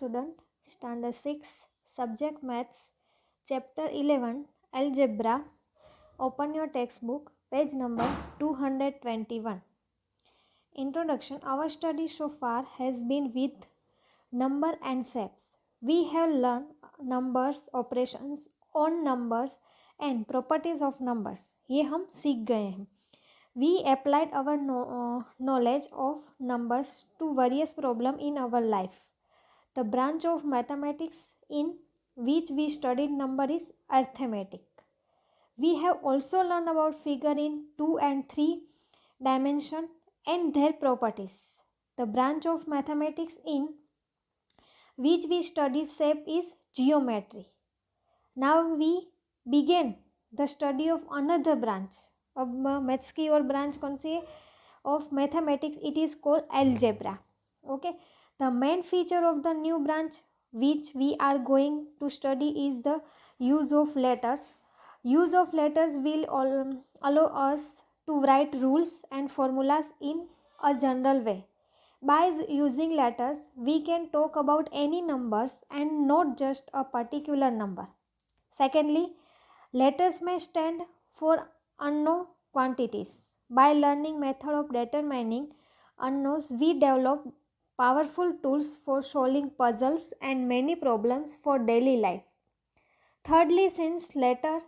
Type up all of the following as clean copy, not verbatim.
student, Standard 6, Subject Maths, Chapter 11, Algebra. Open your textbook, page number 221. Introduction. Our study so far has been with number and shapes. We have learned numbers, operations on numbers and properties of numbers. ये हम सीख गए हैं. We applied our knowledge of numbers to various problems in our life. The branch of mathematics in which we studied number is arithmetic. We have also learned about figure in 2 and 3 dimension and their properties. The branch of mathematics in which we study shape is geometry. Now we begin the study of another branch. अब maths की और branch कौन सी है of mathematics? It is called algebra. Okay, the main feature of the new branch which we are going to study is the use of letters. Use of letters will allow us to write rules and formulas in a general way. By using letters, we can talk about any numbers and not just a particular number. Secondly, letters may stand for unknown quantities. By learning method of determining unknowns, we develop powerful tools for solving puzzles and many problems for daily life. Thirdly, since letters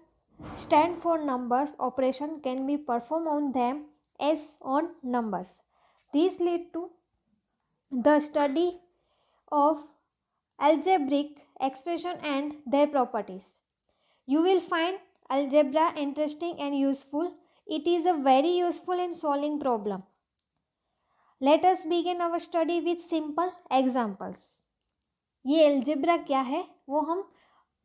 stand for numbers, operation can be performed on them as on numbers. This lead to the study of algebraic expression and their properties. You will find algebra interesting and useful. It is a very useful in solving problem. Let us begin our study with simple examples. ये algebra क्या है वो हम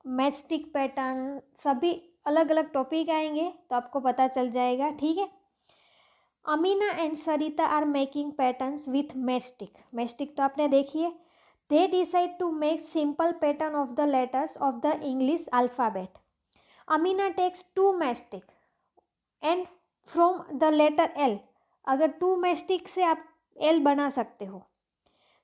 mastic pattern सभी अलग अलग topic आएंगे तो आपको पता चल जाएगा. ठीक है. Amina and Sarita are making patterns with matchstick. Matchstick तो आपने देखी है. They decide to make simple pattern of the letters of the English alphabet. Amina takes 2 matchstick and from the letter L. अगर 2 मैस्टिक से आप एल बना सकते हो.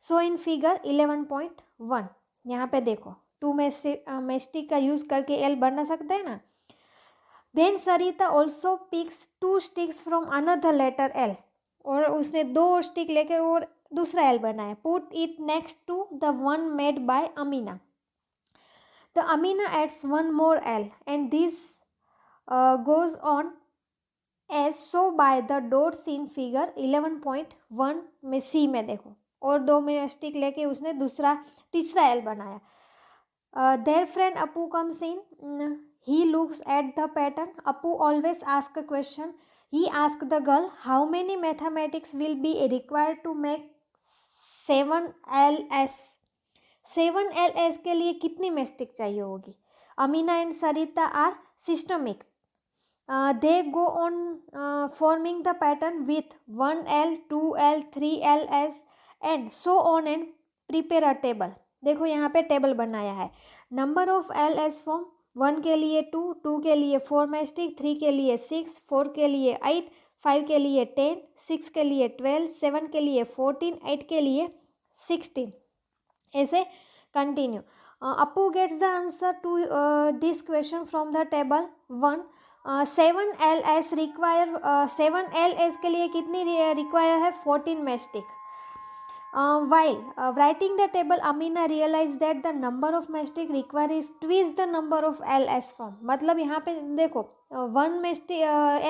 सो इन फिगर 11.1 यहाँ पे देखो 2 मैस्टिक का यूज़ करके एल बना सकते हैं ना. Then Sarita also picks 2 sticks from another letter L. और उसने 2 स्टिक लेके और दूसरा एल बनाया. Put it next to the one made by Amina. The Amina adds 1 more L and this goes on as so by the dots in figure 11.1 में सी में देखो. और 2 में स्टिक लेके उसने तीसरा एल बनाया. Their friend Appu comes in. He looks at the pattern. Appu always ask a question. He ask the girl how many matchsticks will be required to make 7 LS. 7 LS के लिए कितनी मैस्टिक चाहिए होगी? Amina and Sarita are systemic. They go on forming the pattern with 1L, 2L, 3LS and so on and prepare a table. देखो यहाँ पे table बनाया है. नंबर ऑफ LS फॉर्म 1 के लिए 2, 2 के लिए 4 मैस्टिक, 3 के लिए 6, 4 के लिए 8, 5 के लिए 10, 6 के लिए 12, 7 के लिए 14, 8 के लिए 16. ऐसे continue. Appu gets the answer to this question from the table 1. 7 LS require 7 LS के लिए कितनी रिक्वायर है? 14 mastic. While writing the table, Amina realized that the number of mastic required is twice the number of LS form. मतलब यहाँ पे देखो 1 mastic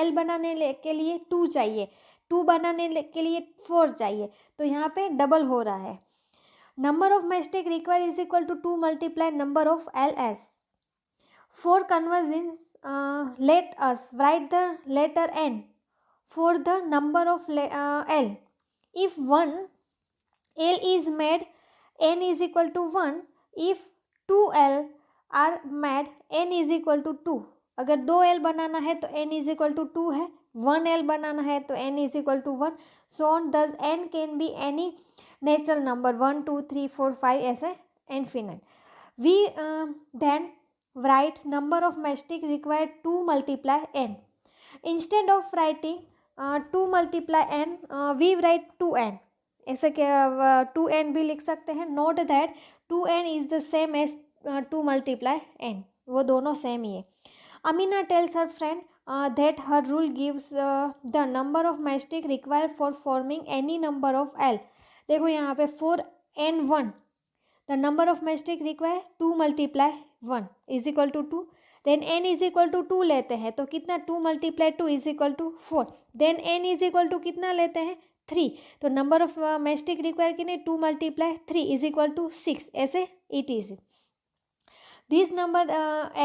L बनाने के लिए 2 चाहिए, 2 बनाने के लिए 4 चाहिए, तो यहाँ पे डबल हो रहा है. Number of mastic required is equal to 2 multiply number of LS. For conversions, let us write the letter N for the number of L. If 1 L is made, N is equal to 1. If 2 L are made, N is equal to 2. अगर 2 L बनाना है तो N is equal to 2 है. 1 L बनाना है तो N is equal to 1. So on, thus N can be any natural number 1, 2, 3, 4, 5 ऐसे infinite. We then write number of mastic required to multiply N. Instead of writing 2 multiply N, we write 2N. ऐसे क्या 2n भी लिख सकते हैं. Note that 2n is the same as 2 multiply n. वो दोनों same ही है. Amina tells her friend that her rule gives the number of matchstick required for forming any number of L. देखो यहाँ पे 4n1 the number of matchstick required 2 multiply 1 is equal to 2. then n is equal to 2 लेते हैं तो कितना 2 multiply 2 is equal to 4. then n is equal to कितना लेते हैं 3. तो number of matchstick required कितने 2 multiply 3 is equal to 6. ऐसे it is. These number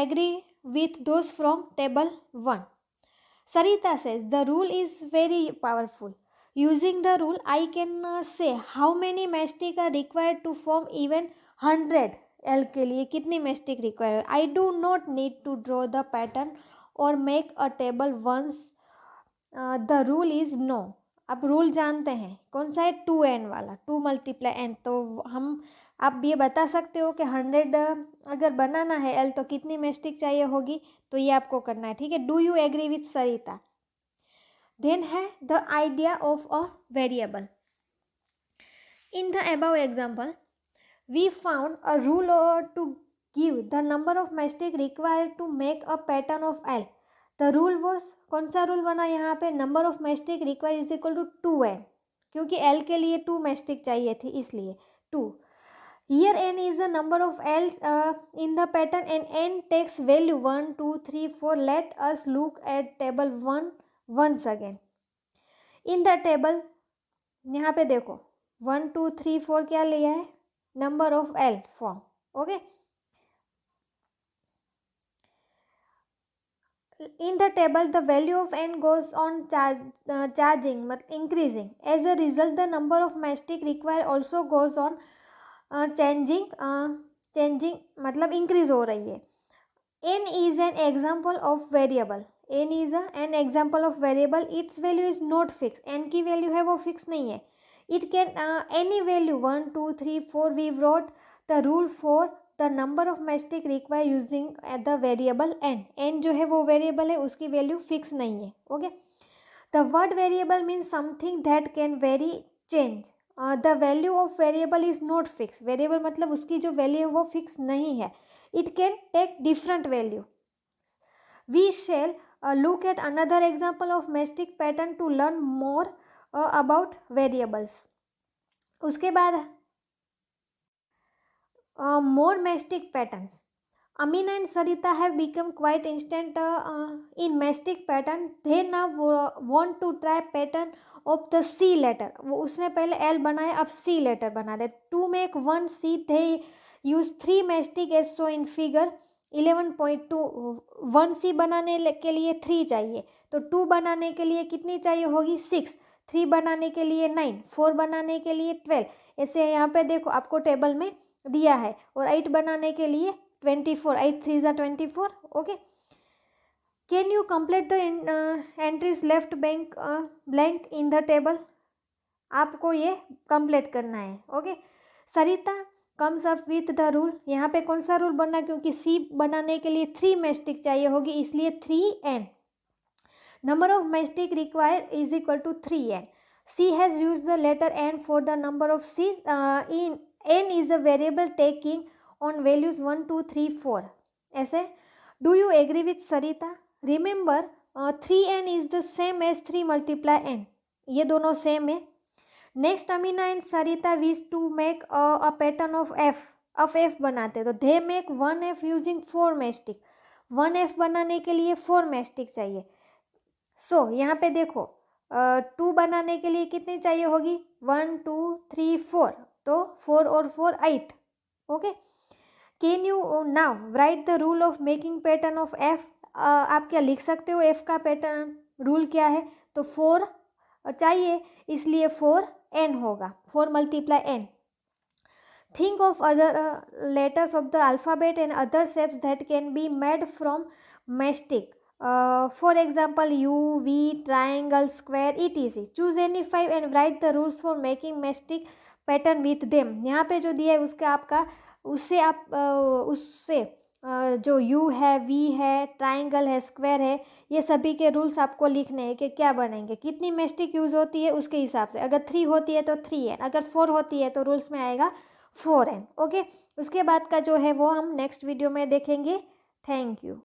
agree with those from table 1. Sarita says the rule is very powerful. Using the rule, I can say how many matchstick are required to form even 100 L के लिए कितनी matchstick required. I do not need to draw the pattern or make a table once the rule is no. अब rule जानते हैं कौन सा है 2n वाला 2 मल्टीप्लाई n. तो हम आप ये बता सकते हो कि 100 अगर बनाना है L तो कितनी मैस्टिक चाहिए होगी. तो ये आपको करना है. ठीक है. Do you agree with Sarita. Then है the idea of a variable. In the above example we found a rule to give the number of mastic required to make a pattern of L. The rule was कौन सा rule बना यहाँ पे number of matchsticks required is equal to 2n क्योंकि L के लिए 2 mastic चाहिए थी इसलिए 2. Here n is the number of L's in the pattern and n takes value 1, 2, 3, 4. Let us look at table 1 once again. In the table यहाँ पे देखो 1, 2, 3, 4 क्या लिया है number of L form. Okay. In the table the value of n goes on charging मतलब increasing. As a result the number of matchstick required also goes on changing मतलब increase हो रही है. n is an example of variable. n is an example of variable. its value is not fixed. n की value है वो fix नहीं है. it can any value 1, 2, 3, 4. we wrote the rule for the number of matchstick required using the variable n. n जो है वो variable है उसकी वैल्यू फिक्स नहीं है. Okay. the word variable means something that can vary change. The value of variable is not fix. Variable मतलब उसकी जो वैल्यू है वो फिक्स नहीं है. It can take different value. We shall look at another example of matchstick pattern to learn more about variables. उसके बाद more matchstick patterns. Amina and Sarita have become quite instant in mastic pattern. They now want to try pattern of the C letter. वो उसने पहले L बनाया अब C letter बना दे. To make one C they use 3 mastic as shown in figure 11.2. 1 C बनाने के लिए 3 चाहिए तो 2 बनाने के लिए कितनी चाहिए होगी 6. 3 बनाने के लिए 9. 4 बनाने के लिए 12. ऐसे यहाँ पे देखो आपको टेबल में दिया है. और 8 बनाने के लिए 24. 8 3s are 24. Okay. Can you complete the entries left blank in the table? आपको ये कंप्लीट करना है. Okay. Sarita comes up with the rule. यहाँ पे कौन सा रूल बनना क्योंकि सी बनाने के लिए 3 मैस्टिक चाहिए होगी इसलिए 3n. Number of mastic required is equal to 3n. She has use the letter n for the number of सी. In n is a variable taking on values 1, 2, 3, 4. ऐसे. Do you agree with Sarita? Remember 3n is the same as 3 multiply n. ये दोनों same है. Next Amina and Sarita wish to make a pattern of f बनाते तो they make 1f using 4 mastic. 1f बनाने के लिए 4 mastic चाहिए. सो यहाँ पे देखो 2 बनाने के लिए कितनी चाहिए होगी 1, 2, 3, 4. तो 4 और 4 8. Okay. Can you now right the rule of making pattern of f. आप क्या लिख सकते हो f का पैटर्न रूल क्या है. तो 4 चाहिए इसलिए 4n होगा. 4 multiply n. Think of other letters of the alphabet and other shapes that can be made from mastic. For example u, v, triangle, square etc. Choose any 5 and right the rules for making mastic pattern with them. यहाँ पे जो दिया है उसका आपका उससे जो you है, वी है, ट्राइंगल है, स्क्वायर है, ये सभी के रूल्स आपको लिखने हैं कि क्या बनेंगे, कितनी मेस्टिक यूज़ होती है उसके हिसाब से। अगर 3 होती है तो 3n, अगर 4 होती है तो रूल्स में आएगा 4n। ओके, उसके बाद का जो है वो हम नेक्स्ट वीडियो में देखेंगे। Thank you.